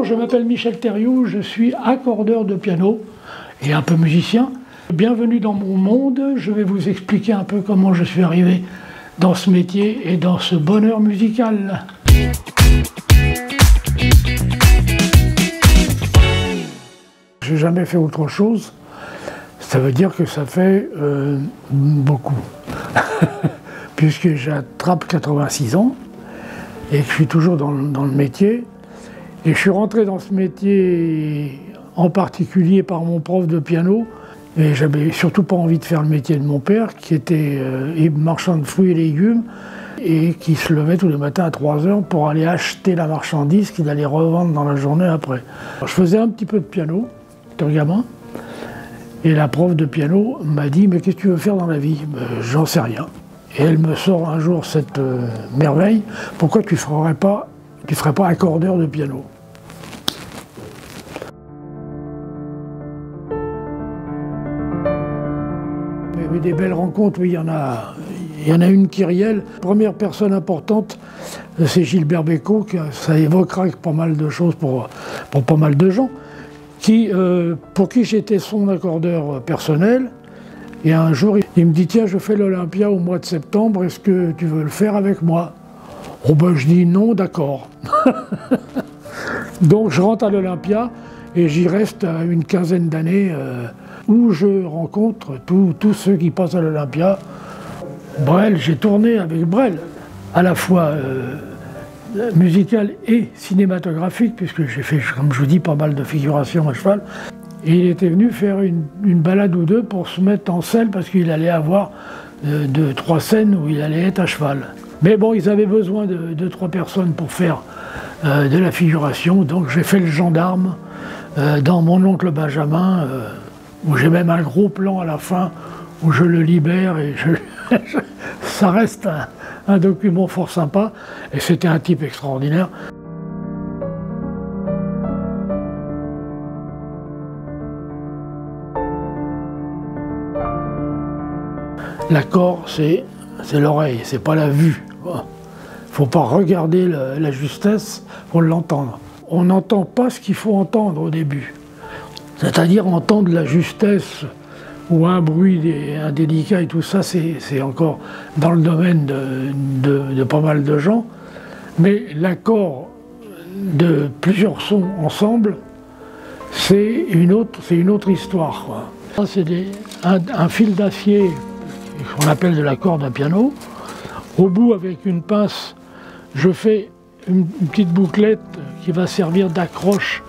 je m'appelle Michel Thériault, je suis accordeur de piano et un peu musicien. Bienvenue dans mon monde, je vais vous expliquer un peu comment je suis arrivé dans ce métier et dans ce bonheur musical. J'ai jamais fait autre chose, ça veut dire que ça fait beaucoup. Puisque j'attrape 86 ans et que je suis toujours dans le métier. Et je suis rentré dans ce métier en particulier par mon prof de piano. Et j'avais surtout pas envie de faire le métier de mon père, qui était marchand de fruits et légumes, et qui se levait tous les matins à 3 h pour aller acheter la marchandise qu'il allait revendre dans la journée après. Je faisais un petit peu de piano, étant gamin, et la prof de piano m'a dit « Mais qu'est-ce que tu veux faire dans la vie ?» J'en sais rien. Et elle me sort un jour cette merveille, « Pourquoi tu ne ferais pas accordeur de piano ?» Des belles rencontres, oui, il y en a une qui est réelle. Première personne importante, c'est Gilbert Bécaud, ça évoquera pas mal de choses pour pas mal de gens, pour qui j'étais son accordeur personnel. Et un jour, il me dit « Tiens, je fais l'Olympia au mois de septembre, est-ce que tu veux le faire avec moi ?» Oh ben, je dis « Non, d'accord. » Donc je rentre à l'Olympia et j'y reste une quinzaine d'années où je rencontre tous ceux qui passent à l'Olympia. Brel, j'ai tourné avec Brel, à la fois musical et cinématographique, puisque j'ai fait, comme je vous dis, pas mal de figurations à cheval. Et il était venu faire une balade ou deux pour se mettre en selle, parce qu'il allait avoir 2-3 scènes où il allait être à cheval. Mais bon, ils avaient besoin de 2-3 personnes pour faire de la figuration, donc j'ai fait le gendarme dans Mon oncle Benjamin, où j'ai même un gros plan à la fin, où je le libère, et ça reste un document fort sympa, et c'était un type extraordinaire. L'accord, c'est l'oreille, c'est pas la vue. Faut pas regarder la justesse, faut l'entendre. On n'entend pas ce qu'il faut entendre au début. C'est-à-dire entendre la justesse ou un bruit indélicat et tout ça, c'est encore dans le domaine de pas mal de gens. Mais l'accord de plusieurs sons ensemble, c'est une autre histoire, quoi. C'est un fil d'acier qu'on appelle de la corde à piano. Au bout, avec une pince, je fais une petite bouclette qui va servir d'accroche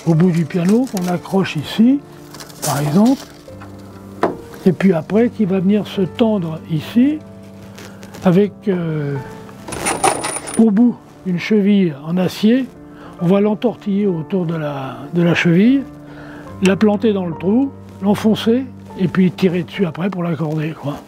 au bout du piano, qu'on accroche ici, par exemple, et puis après qui va venir se tendre ici, avec au bout une cheville en acier. On va l'entortiller autour de la cheville, la planter dans le trou, l'enfoncer, et puis tirer dessus après pour l'accorder, quoi.